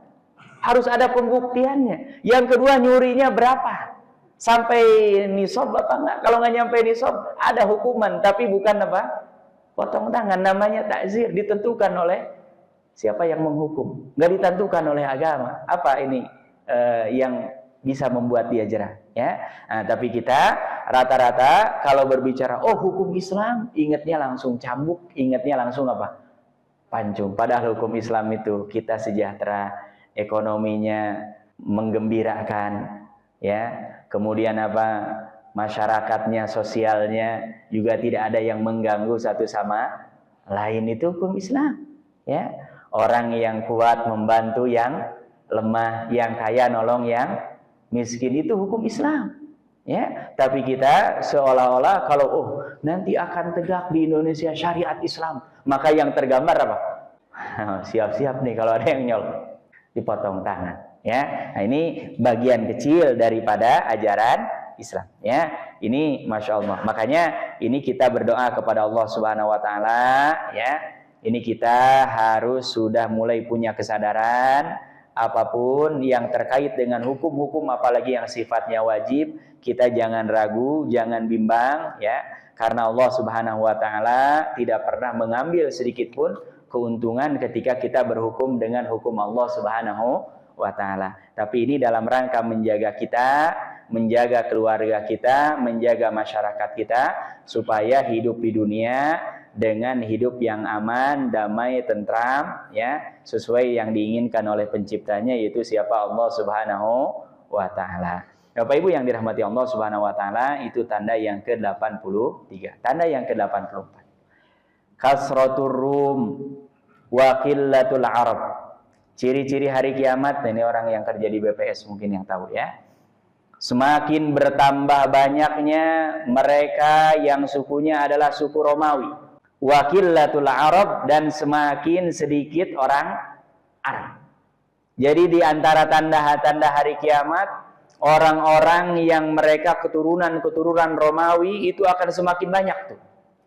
Harus ada pembuktiannya. Yang kedua, nyurinya berapa? Sampai nisab apa enggak? Kalau nggak nyampe nisab, ada hukuman. Tapi bukan apa? Potong tangan. Namanya takzir. Ditentukan oleh siapa yang menghukum. Nggak ditentukan oleh agama. Apa ini yang bisa membuat dia jerah? Ya. Nah, tapi kita rata-rata kalau berbicara, oh hukum Islam, ingatnya langsung cambuk, ingatnya langsung apa? Pancung. Padahal hukum Islam itu kita sejahtera, ekonominya menggembirakan, ya. Kemudian apa? Masyarakatnya, sosialnya juga tidak ada yang mengganggu satu sama lain, itu hukum Islam, ya. Orang yang kuat membantu yang lemah, yang kaya nolong yang miskin, itu hukum Islam, ya. Tapi kita seolah-olah kalau nanti akan tegak di Indonesia syariat Islam, maka yang tergambar apa? Siap-siap nih kalau ada yang nyolong, dipotong tangan, ya. Nah, ini bagian kecil daripada ajaran Islam, ya. Ini Masya Allah. Makanya ini kita berdoa kepada Allah Subhanahu Wa Taala, ya. Ini kita harus sudah mulai punya kesadaran, apapun yang terkait dengan hukum-hukum, apalagi yang sifatnya wajib, kita jangan ragu, jangan bimbang, ya. Karena Allah Subhanahu Wa Taala tidak pernah mengambil sedikit pun keuntungan ketika kita berhukum dengan hukum Allah Subhanahu wa Ta'ala. Tapi ini dalam rangka menjaga kita menjaga keluarga kita, menjaga masyarakat kita supaya hidup di dunia dengan hidup yang aman, damai, tentram, ya, sesuai yang diinginkan oleh penciptanya, yaitu siapa? Allah Subhanahu wa taala. Bapak Ibu yang dirahmati Allah Subhanahu wa taala, itu tanda yang ke-83. Tanda yang ke-84. Kasratur rum wa qillatul arab. Ciri-ciri hari kiamat, ini orang yang kerja di BPS mungkin yang tahu ya. Semakin bertambah banyaknya mereka yang sukunya adalah suku Romawi. Wa qillatul arab, dan semakin sedikit orang Arab. Jadi di antara tanda-tanda hari kiamat, orang-orang yang mereka keturunan Romawi itu akan semakin banyak tuh.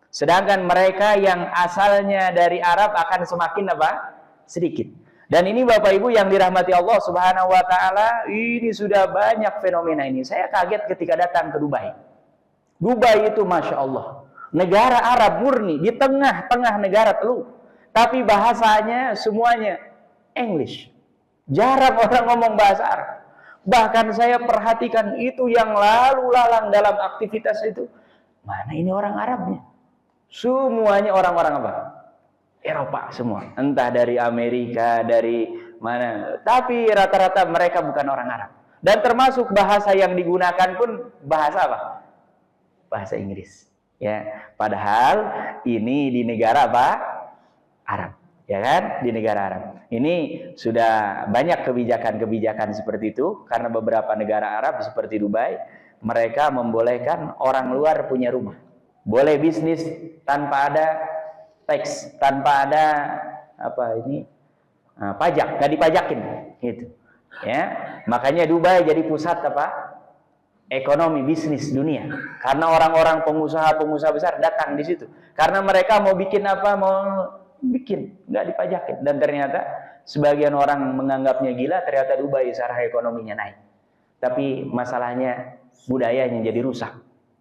Sedangkan mereka yang asalnya dari Arab akan semakin apa? Sedikit. Dan ini Bapak Ibu yang dirahmati Allah Subhanahu wa taala, ini sudah banyak fenomena ini. Saya kaget ketika datang ke Dubai. Dubai itu Masya Allah, negara Arab murni, di tengah-tengah negara Teluk. Tapi bahasanya semuanya English. Jarang orang ngomong bahasa Arab. Bahkan saya perhatikan itu yang lalu lalang dalam aktivitas itu. Mana ini orang Arabnya? Semuanya orang-orang apa? Eropa semua. Entah dari Amerika, dari mana. Tapi rata-rata mereka bukan orang Arab. Dan termasuk bahasa yang digunakan pun bahasa apa? Bahasa Inggris. Ya, padahal ini di negara apa? Arab. Ya kan? Di negara Arab. Ini sudah banyak kebijakan-kebijakan seperti itu. Karena beberapa negara Arab seperti Dubai, mereka membolehkan orang luar punya rumah. Boleh bisnis tanpa ada tax, tanpa ada pajak, nggak dipajakin, gitu. Ya, makanya Dubai jadi pusat apa? Ekonomi bisnis dunia. Karena orang-orang pengusaha besar datang di situ. Karena mereka mau bikin apa? Mau bikin, nggak dipajakin. Dan ternyata sebagian orang menganggapnya gila, ternyata Dubai secara ekonominya naik. Tapi masalahnya budayanya jadi rusak.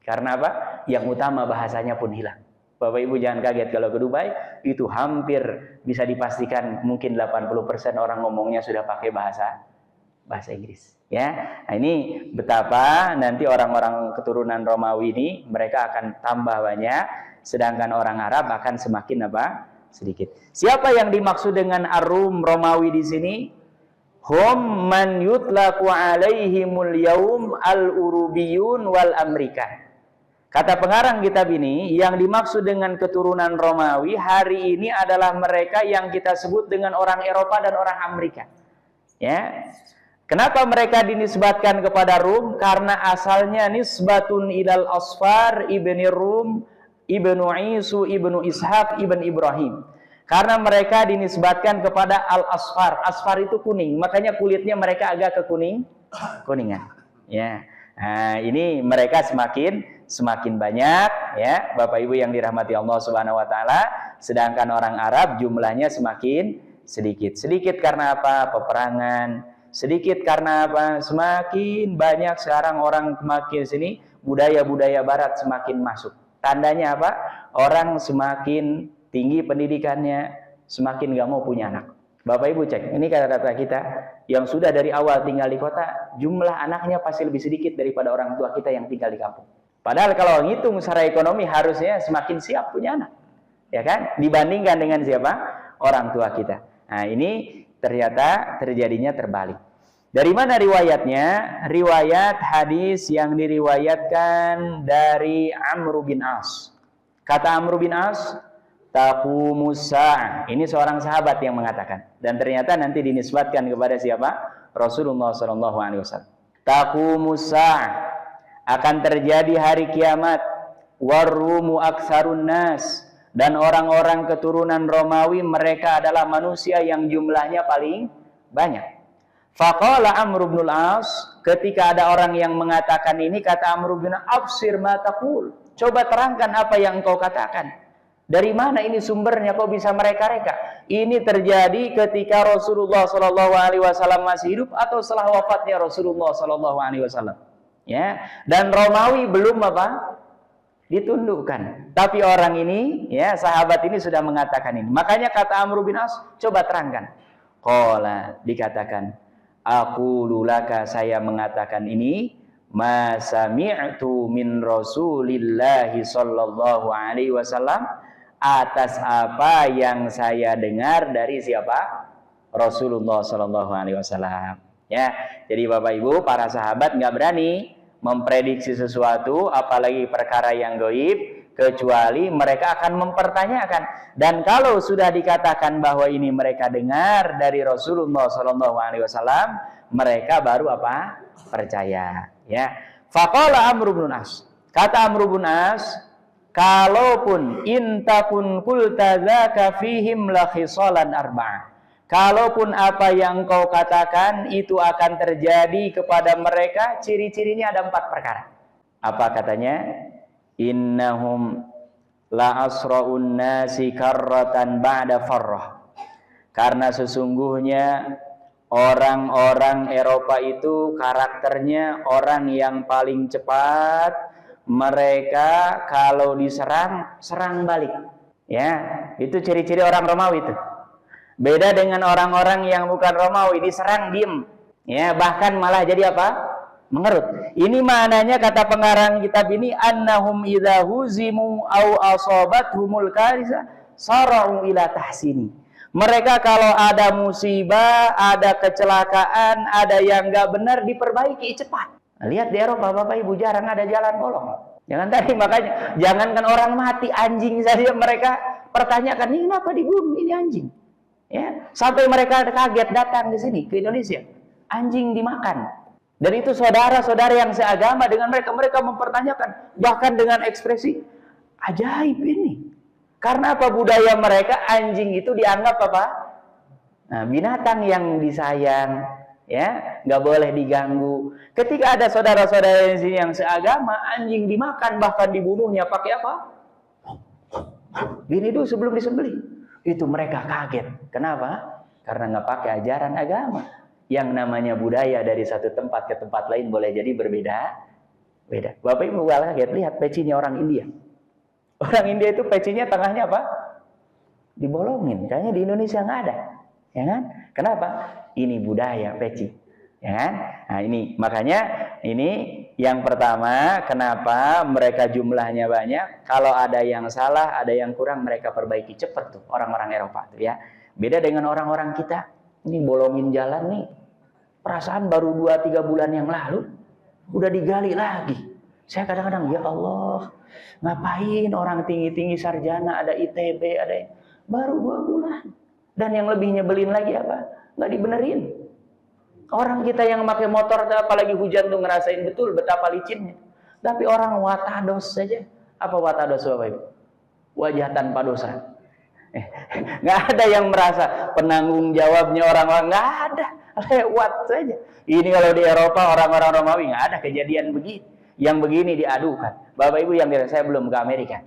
Karena apa? Yang utama bahasanya pun hilang. Bapak Ibu jangan kaget kalau ke Dubai, itu hampir bisa dipastikan mungkin 80% orang ngomongnya sudah pakai bahasa Inggris. Ya, nah ini betapa nanti orang-orang keturunan Romawi ini mereka akan tambah banyak, sedangkan orang Arab akan semakin apa? Sedikit. Siapa yang dimaksud dengan Arum Romawi di sini? Hum man yutlaqu alaihimul yaum al-urubiyun wal Amerika. Kata pengarang kitab ini, yang dimaksud dengan keturunan Romawi hari ini adalah mereka yang kita sebut dengan orang Eropa dan orang Amerika. Ya. Kenapa mereka dinisbatkan kepada Rum? Karena asalnya nisbatun ilal Asfar ibni Rum ibnu Isu ibnu Ishaq ibn Ibrahim. Karena mereka dinisbatkan kepada Al-Asfar. Asfar itu kuning, makanya kulitnya mereka agak kuningan. Ya. Nah, ini mereka semakin banyak, ya Bapak Ibu yang dirahmati Allah Subhanahu wa taala, sedangkan orang Arab jumlahnya semakin sedikit. Sedikit karena apa? Peperangan. Sedikit karena apa? Semakin banyak sekarang orang makin sini, budaya-budaya barat semakin masuk. Tandanya apa? Orang semakin tinggi pendidikannya, semakin gak mau punya anak. Bapak Ibu cek, ini kata-kata kita yang sudah dari awal tinggal di kota, jumlah anaknya pasti lebih sedikit daripada orang tua kita yang tinggal di kampung. Padahal kalau ngitung secara ekonomi harusnya semakin siap punya anak, ya kan? Dibandingkan dengan siapa? Orang tua kita. Nah ini ternyata terjadinya terbalik. Dari mana riwayatnya? Riwayat hadis yang diriwayatkan dari Amr bin As. Kata Amr bin As, taqumus sa'ah. Ini seorang sahabat yang mengatakan, dan ternyata nanti dinisbatkan kepada siapa? Rasulullah SAW. Taqumus sa'ah, akan terjadi hari kiamat, warumu aksarun nas, dan orang-orang keturunan Romawi mereka adalah manusia yang jumlahnya paling banyak. Faqala Amr bin As, ketika ada orang yang mengatakan ini, kata Amr bin As, absir ma taqul, coba terangkan apa yang engkau katakan. Dari mana ini sumbernya? Kok bisa mereka-reka? Ini terjadi ketika Rasulullah SAW masih hidup atau setelah wafatnya Rasulullah SAW. Ya, dan Romawi belum apa? Ditundukkan. Tapi orang ini, ya sahabat ini sudah mengatakan ini. Makanya kata Amr bin As, coba terangkan. Qala, dikatakan, aku lulaka, saya mengatakan ini, ma sami'tu min Rasulillahi sallallahu alaihi wasallam, atas apa yang saya dengar dari siapa? Rasulullah sallallahu alaihi wasallam. Ya, jadi Bapak Ibu, para sahabat nggak berani memprediksi sesuatu, apalagi perkara yang gaib, kecuali mereka akan mempertanyakan. Dan kalau sudah dikatakan bahwa ini mereka dengar dari Rasulullah sallallahu alaihi wasallam, mereka baru apa? Percaya. Ya. Faqala Amr bin As. Kata Amr bin As, kalaupun intakun qulta dzaka fihim la khisalan arba'ah. Kalaupun apa yang kau katakan itu akan terjadi kepada mereka, ciri-cirinya ada 4 perkara. Apa katanya? Innahum la asra'un nasi karratan ba'da farrah. Karena sesungguhnya orang-orang Eropa itu karakternya orang yang paling cepat. Mereka kalau diserang, serang balik. Ya, itu ciri-ciri orang Romawi itu. Beda dengan orang-orang yang bukan Romawi, diserang diem. Ya, bahkan malah jadi apa? Mengerut. Ini maknanya kata pengarang kitab ini, annahum idza huzimu au asabathumul karisa sara'u ila tahsini. Mereka kalau ada musibah, ada kecelakaan, ada yang enggak benar, diperbaiki cepat. Nah, lihat di Eropa Bapak Ibu, jarang ada jalan bolong. Jangan tadi, makanya jangankan orang mati, anjing saja mereka pertanyakan, ini kenapa dibunuh ini anjing? Ya, sampai mereka kaget datang di sini ke Indonesia, anjing dimakan. Dan itu saudara-saudara yang seagama dengan mereka, mereka mempertanyakan, bahkan dengan ekspresi ajaib ini. Karena apa? Budaya mereka anjing itu dianggap apa? Nah, binatang yang disayang, ya, nggak boleh diganggu. Ketika ada saudara-saudara di sini yang seagama, anjing dimakan, bahkan dibunuhnya pakai apa? Gini dulu sebelum disembelih. Itu mereka kaget. Kenapa? Karena nggak pakai ajaran agama. Yang namanya budaya dari satu tempat ke tempat lain boleh jadi berbeda. Beda. Bapak Ibu kaget, lihat pecinya orang India. Orang India itu pecinya tengahnya apa? Dibolongin. Kayaknya di Indonesia nggak ada. Ya kan? Kenapa? Ini budaya peci. Ya kan? Nah ini, makanya ini yang pertama, kenapa mereka jumlahnya banyak? Kalau ada yang salah, ada yang kurang, mereka perbaiki cepat tuh orang-orang Eropa tuh ya. Beda dengan orang-orang kita. Ini bolongin jalan nih. Perasaan baru 2-3 bulan yang lalu udah digali lagi. Saya kadang-kadang, ya Allah, ngapain orang tinggi-tinggi sarjana, ada ITB, ada yang baru 2 bulan. Dan yang lebih nyebelin lagi apa? Nggak dibenerin. Orang kita yang pakai motor, apalagi hujan tuh ngerasain betul betapa licinnya. Tapi orang watados saja. Apa watados Bapak Ibu? Wajah tanpa dosa. Nggak ada yang merasa penanggung jawabnya orang-orang, nggak ada. Lewat saja. Ini kalau di Eropa orang-orang Romawi nggak ada kejadian begini. Yang begini diadukan. Bapak Ibu yang saya belum ke Amerika.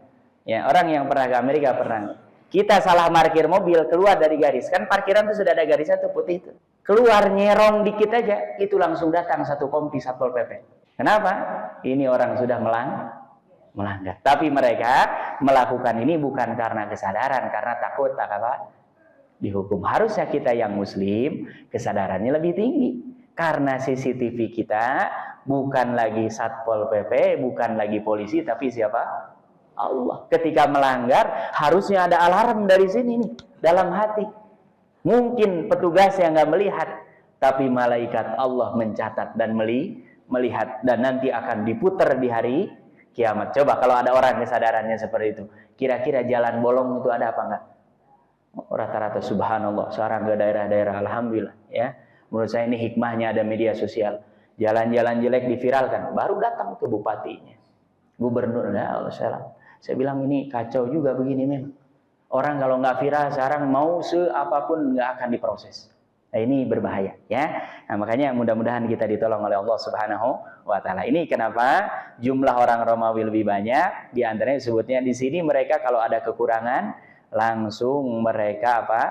Ya, orang yang pernah ke Amerika pernah. Kita salah parkir mobil, keluar dari garis. Kan parkiran itu sudah ada garisnya tuh putih itu. Keluar nyerong dikit aja, itu langsung datang satu kompi Satpol PP. Kenapa? Ini orang sudah melanggar. Tapi mereka melakukan ini bukan karena kesadaran, karena takut apa? Dihukum. Harusnya kita yang muslim kesadarannya lebih tinggi. Karena CCTV kita bukan lagi Satpol PP, bukan lagi polisi, tapi siapa? Allah. Ketika melanggar harusnya ada alarm dari sini nih, dalam hati. Mungkin petugas yang nggak melihat, tapi malaikat Allah mencatat dan melihat, dan nanti akan diputar di hari kiamat. Coba kalau ada orang kesadarannya seperti itu, kira-kira jalan bolong itu ada apa enggak? Rata-rata subhanallah, sekarang ke daerah-daerah alhamdulillah ya. Menurut saya ini hikmahnya ada media sosial. Jalan-jalan jelek diviralkan, baru datang ke bupatinya, gubernur, ya Allah salam. Saya bilang ini kacau juga begini memang. Orang kalau nggak viral sekarang mau seapapun nggak akan diproses. Nah ini berbahaya ya. Nah makanya mudah-mudahan kita ditolong oleh Allah Subhanahu wa Ta'ala. Ini kenapa jumlah orang Romawi lebih banyak. Di antaranya disebutnya di sini mereka kalau ada kekurangan langsung mereka apa?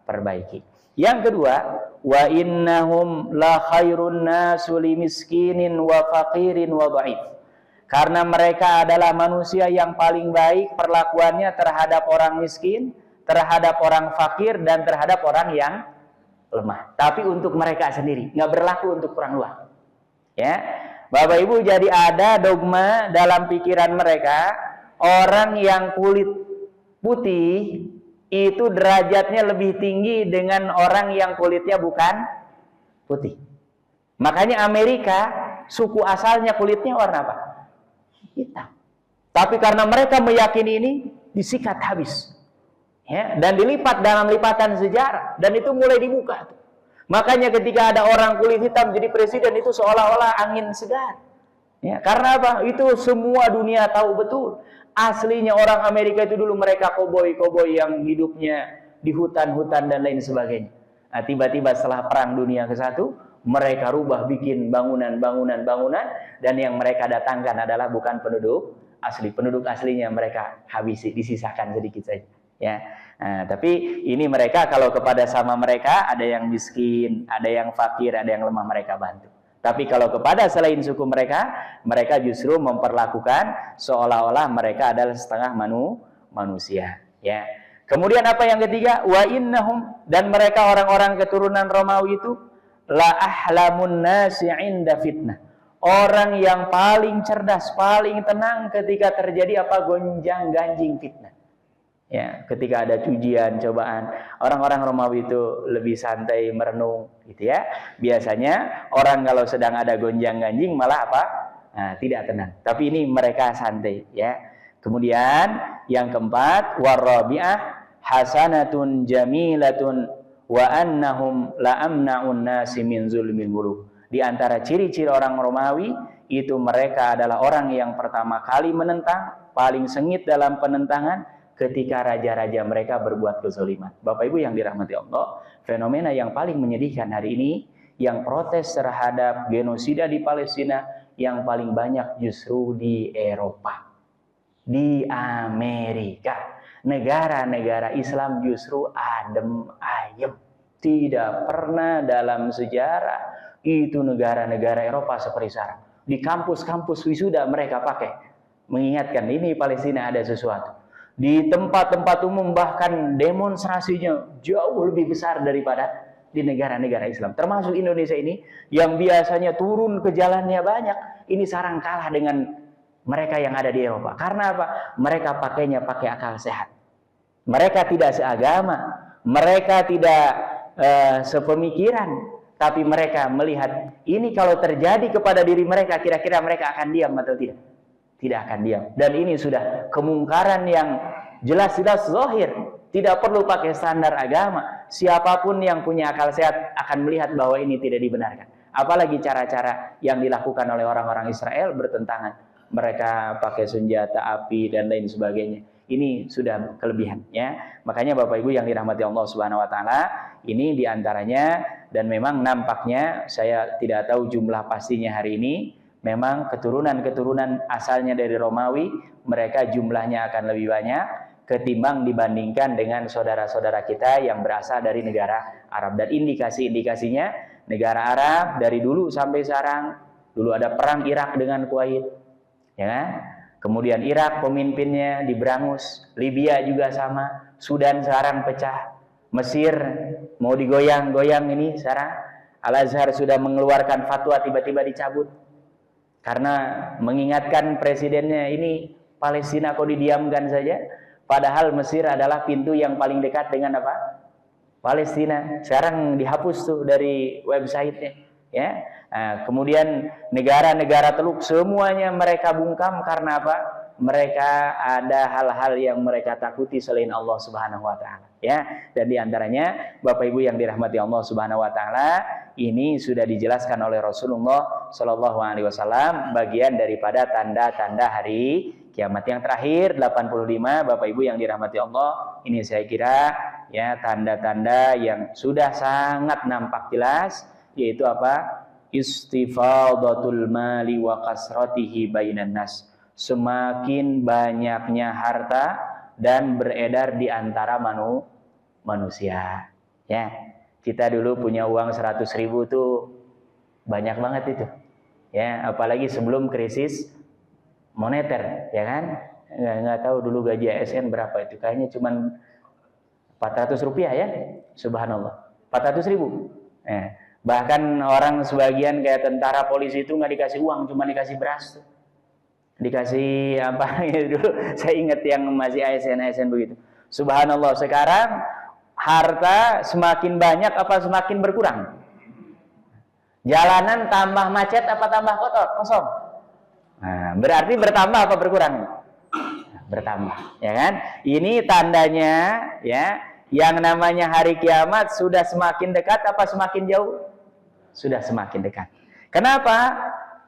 Perbaiki. Yang kedua, wa innahum la khairun nasu limiskinin wa faqirin wa dhaif. Karena mereka adalah manusia yang paling baik perlakuannya terhadap orang miskin, terhadap orang fakir, dan terhadap orang yang lemah. Tapi untuk mereka sendiri, nggak berlaku untuk orang luar. Ya, Bapak Ibu, jadi ada dogma dalam pikiran mereka, orang yang kulit putih itu derajatnya lebih tinggi dengan orang yang kulitnya bukan putih. Makanya Amerika, suku asalnya kulitnya warna apa? Hitam. Tapi karena mereka meyakini ini, disikat habis. Ya, dan dilipat dalam lipatan sejarah. Dan itu mulai dibuka. Makanya ketika ada orang kulit hitam jadi presiden, itu seolah-olah angin segar. Ya, karena apa? Itu semua dunia tahu betul. Aslinya orang Amerika itu dulu mereka koboi-koboi yang hidupnya di hutan-hutan dan lain sebagainya. Nah, tiba-tiba setelah Perang Dunia ke-1, mereka rubah bikin bangunan-bangunan dan yang mereka datangkan adalah bukan penduduk asli. Penduduk aslinya mereka habisi, disisakan sedikit saja. Ya. Nah, tapi ini mereka kalau kepada sama mereka ada yang miskin, ada yang fakir, ada yang lemah mereka bantu. Tapi kalau kepada selain suku mereka, mereka justru memperlakukan seolah-olah mereka adalah setengah manusia. Ya. Kemudian apa yang ketiga? Wa innahum, dan mereka orang-orang keturunan Romawi itu la ahlamun nasi 'inda fitnah. Orang yang paling cerdas, paling tenang ketika terjadi apa? Gonjang-ganjing fitnah. Ya, ketika ada ujian, cobaan, orang-orang Romawi itu lebih santai merenung, gitu ya. Biasanya orang kalau sedang ada gonjang-ganjing malah apa? Nah, tidak tenang. Tapi ini mereka santai, ya. Kemudian yang keempat, warabi'ah hasanatun jamilatun wa annahum la amna'un nasi min zulmil muluk. Di antara ciri-ciri orang Romawi itu mereka adalah orang yang pertama kali menentang, paling sengit dalam penentangan ketika raja-raja mereka berbuat kezaliman. Bapak Ibu yang dirahmati Allah, fenomena yang paling menyedihkan hari ini, yang protes terhadap genosida di Palestina, yang paling banyak justru di Eropa, di Amerika. Negara-negara Islam justru adem ayem. Tidak pernah dalam sejarah itu negara-negara Eropa seperti sekarang. Di kampus-kampus wisuda mereka pakai mengingatkan ini Palestina ada sesuatu. Di tempat-tempat umum bahkan demonstrasinya jauh lebih besar daripada di negara-negara Islam. Termasuk Indonesia ini yang biasanya turun ke jalannya banyak. Ini sekarang kalah dengan mereka yang ada di Eropa. Karena apa? Mereka pakainya pakai akal sehat. Mereka tidak seagama. Mereka tidak sepemikiran. Tapi mereka melihat ini kalau terjadi kepada diri mereka, kira-kira mereka akan diam atau tidak? Tidak akan diam. Dan ini sudah kemungkaran yang jelas-jelas zahir. Tidak perlu pakai standar agama. Siapapun yang punya akal sehat akan melihat bahwa ini tidak dibenarkan. Apalagi cara-cara yang dilakukan oleh orang-orang Israel bertentangan. Mereka pakai senjata api dan lain sebagainya. Ini sudah kelebihan, ya. Makanya Bapak Ibu yang dirahmati Allah Subhanahu wa taala, ini diantaranya, dan memang nampaknya saya tidak tahu jumlah pastinya hari ini. Memang keturunan-keturunan asalnya dari Romawi, mereka jumlahnya akan lebih banyak ketimbang dibandingkan dengan saudara-saudara kita yang berasal dari negara Arab. Dan indikasi-indikasinya negara Arab dari dulu sampai sekarang, dulu ada perang Irak dengan Kuwait, ya. Kemudian Irak pemimpinnya diberangus, Libya juga sama, Sudan sekarang pecah, Mesir mau digoyang-goyang ini sekarang. Al-Azhar sudah mengeluarkan fatwa tiba-tiba dicabut. Karena mengingatkan presidennya ini Palestina kok didiamkan saja, padahal Mesir adalah pintu yang paling dekat dengan apa? Palestina. Sekarang dihapus tuh dari websitenya, ya. Nah, kemudian negara-negara Teluk semuanya mereka bungkam karena apa? Mereka ada hal-hal yang mereka takuti selain Allah Subhanahu wa taala, ya. Dan diantaranya Bapak Ibu yang dirahmati Allah Subhanahu wa taala, ini sudah dijelaskan oleh Rasulullah Shallallahu alaihi wasallam bagian daripada tanda-tanda hari kiamat. Yang terakhir 85 Bapak Ibu yang dirahmati Allah, ini saya kira ya tanda-tanda yang sudah sangat nampak jelas, yaitu apa? Istifadatul mali wa kasratihi bainan nas. Semakin banyaknya harta dan beredar di antara manusia, ya. Kita dulu punya uang 100.000 tuh banyak banget itu, ya. Apalagi sebelum krisis moneter, ya kan? Nggak tahu dulu gaji ASN berapa itu, kayaknya cuma 400 rupiah ya, subhanallah, 400.000. Bahkan orang sebagian kayak tentara, polisi itu nggak dikasih uang, cuma dikasih beras tuh. Dikasih apa gitu dulu. Saya ingat yang masih ASN begitu. Subhanallah, sekarang harta semakin banyak apa semakin berkurang? Jalanan tambah macet apa tambah kotor? Kosong. Nah, berarti bertambah apa berkurang? Bertambah, ya kan? Ini tandanya ya, yang namanya hari kiamat sudah semakin dekat apa semakin jauh? Sudah semakin dekat. Kenapa?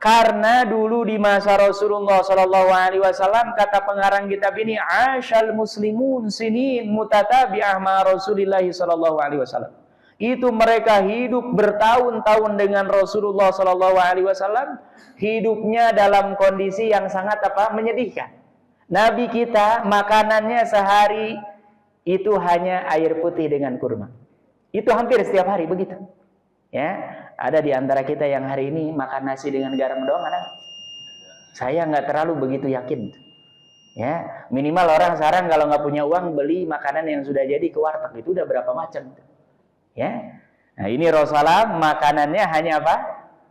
Karena dulu di masa Rasulullah Shallallahu Alaihi Wasallam, kata pengarang kitab ini, "Ashal muslimun sinin mutatabi'ah ma Rasulillah Shallallahu Alaihi Wasallam." Itu mereka hidup bertahun-tahun dengan Rasulullah Shallallahu Alaihi Wasallam, hidupnya dalam kondisi yang sangat apa? Menyedihkan. Nabi kita makanannya sehari itu hanya air putih dengan kurma. Itu hampir setiap hari begitu. Ya, ada di antara kita yang hari ini makan nasi dengan garam doang, ada? Saya nggak terlalu begitu yakin. Ya, minimal orang sekarang kalau nggak punya uang beli makanan yang sudah jadi ke warteg, itu udah berapa macam. Ya, nah ini Rasulullah makanannya hanya apa?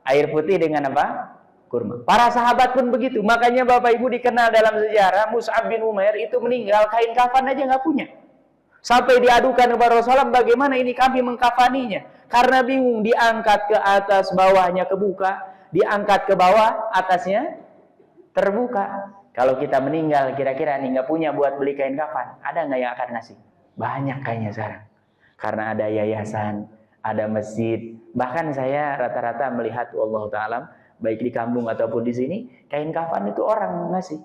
Air putih dengan apa? Kurma. Para sahabat pun begitu. Makanya Bapak Ibu dikenal dalam sejarah, Mus'ab bin Umair itu meninggal kain kafan aja nggak punya. Sampai diadukan kepada Rasulullah, bagaimana ini kami mengkafaninya? Karena bingung, diangkat ke atas, bawahnya kebuka, diangkat ke bawah, atasnya terbuka. Kalau kita meninggal, kira-kira nih nggak punya buat beli kain kafan, ada nggak yang akan ngasih? Banyak kayaknya sekarang. Karena ada yayasan, ada masjid. Bahkan saya rata-rata melihat, wallahu ta'ala, baik di kampung ataupun di sini, kain kafan itu orang ngasih,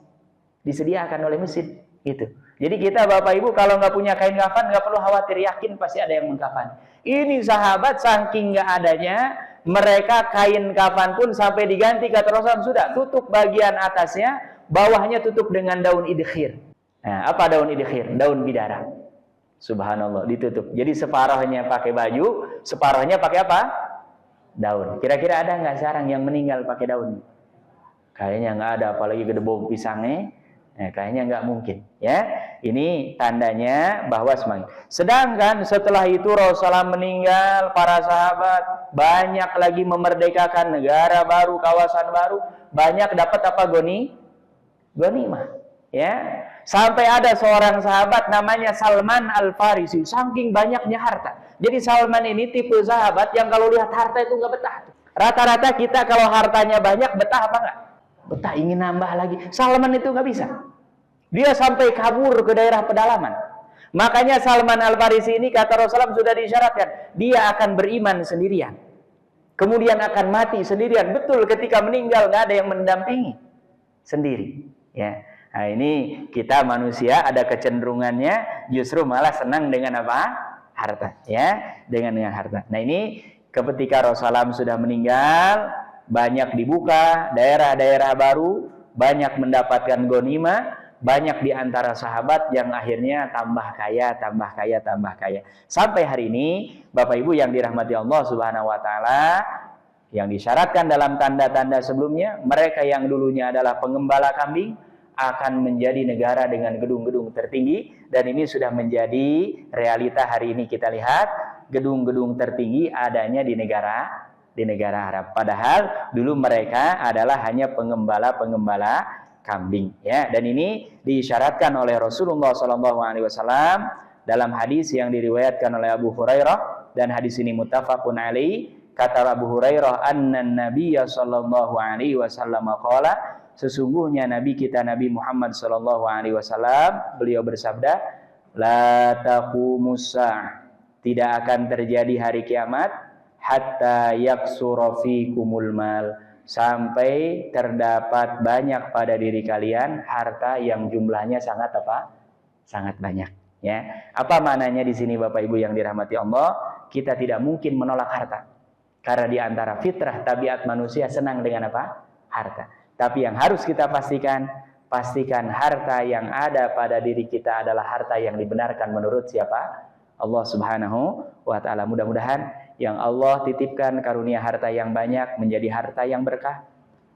disediakan oleh masjid. Itu. Jadi kita Bapak Ibu kalau nggak punya kain kafan nggak perlu khawatir, yakin pasti ada yang mengkafan. Ini sahabat saking nggak adanya, mereka kain kafan pun sampai diganti, kata Rasulullah, sudah tutup bagian atasnya, bawahnya tutup dengan daun idkhir. Nah, apa daun idkhir? Daun bidara. Subhanallah, ditutup. Jadi separuhnya pakai baju, separuhnya pakai apa? Daun. Kira-kira ada nggak sekarang yang meninggal pakai daun? Kayaknya nggak ada, apalagi gede bau pisangnya. Nah, kayaknya nggak mungkin, ya. Ini tandanya bahwa semakin. Sedangkan setelah itu Rasulullah meninggal, para sahabat banyak lagi memerdekakan negara baru, kawasan baru, banyak dapat apa? Ghanimah, ya. Sampai ada seorang sahabat namanya Salman Al-Farisi, saking banyaknya harta. Jadi Salman ini tipe sahabat yang kalau lihat harta itu nggak betah. Rata-rata kita kalau hartanya banyak betah apa nggak? Betah, ingin nambah lagi. Salman itu nggak bisa. Dia sampai kabur ke daerah pedalaman. Makanya Salman Al-Farisi ini kata Rasulullah sudah disyaratkan, dia akan beriman sendirian. Kemudian akan mati sendirian. Betul, ketika meninggal nggak ada yang mendampingi, sendiri. Ya. Nah, ini kita manusia ada kecenderungannya justru malah senang dengan apa? Harta. Ya, dengan harta. Nah, ini ketika Rasulullah sudah meninggal, banyak dibuka daerah-daerah baru, banyak mendapatkan ghanimah, banyak di antara sahabat yang akhirnya tambah kaya, tambah kaya, tambah kaya. Sampai hari ini, Bapak Ibu yang dirahmati Allah Subhanahu wa taala, yang disyaratkan dalam tanda-tanda sebelumnya, mereka yang dulunya adalah pengembala kambing akan menjadi negara dengan gedung-gedung tertinggi, dan ini sudah menjadi realita hari ini. Kita lihat gedung-gedung tertinggi adanya di negara Arab. Padahal dulu mereka adalah hanya pengembala kambing, ya. Dan ini diisyaratkan oleh Rasulullah SAW dalam hadis yang diriwayatkan oleh Abu Hurairah, dan hadis ini muttafaqun alaih. Kata Abu Hurairah, annan nabiyya sallallahu alaihi wasallam qala, sesungguhnya Nabi kita Nabi Muhammad sallallahu alaihi wasallam, beliau bersabda, la taqumus sa'ah, tidak akan terjadi hari kiamat hatta yaksura fikumul mal, sampai terdapat banyak pada diri kalian harta yang jumlahnya sangat apa? Sangat banyak, ya. Apa maknanya di sini Bapak Ibu yang dirahmati Allah? Kita tidak mungkin menolak harta. Karena di antara fitrah tabiat manusia senang dengan apa? Harta. Tapi yang harus kita pastikan harta yang ada pada diri kita adalah harta yang dibenarkan menurut siapa? Allah Subhanahu wa taala. Mudah-mudahan yang Allah titipkan karunia harta yang banyak menjadi harta yang berkah,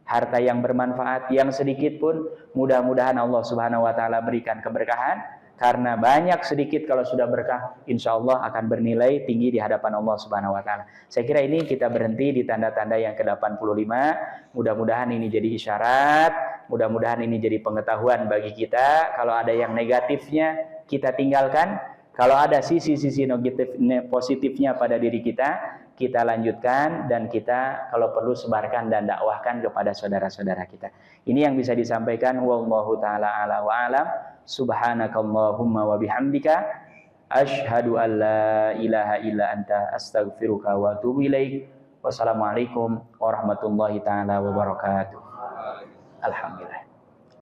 harta yang bermanfaat, yang sedikit pun mudah-mudahan Allah Subhanahu wa taala berikan keberkahan, karena banyak sedikit kalau sudah berkah, insya Allah akan bernilai tinggi di hadapan Allah Subhanahu wa Ta'ala. Saya kira ini kita berhenti di tanda-tanda yang ke-85. Mudah-mudahan ini jadi isyarat, mudah-mudahan ini jadi pengetahuan bagi kita. Kalau ada yang negatifnya, kita tinggalkan. Kalau ada sisi-sisi positifnya pada diri kita lanjutkan, dan kita kalau perlu sebarkan dan dakwahkan kepada saudara-saudara kita. Ini yang bisa disampaikan. Wallahu ta'ala ala wa alam. Subhanakallahumma wa bihamdika asyhadu an la ilaha illa anta astaghfiruka wa atubu ilaik. Wassalamualaikum warahmatullahi taala wabarakatuh. Alhamdulillah.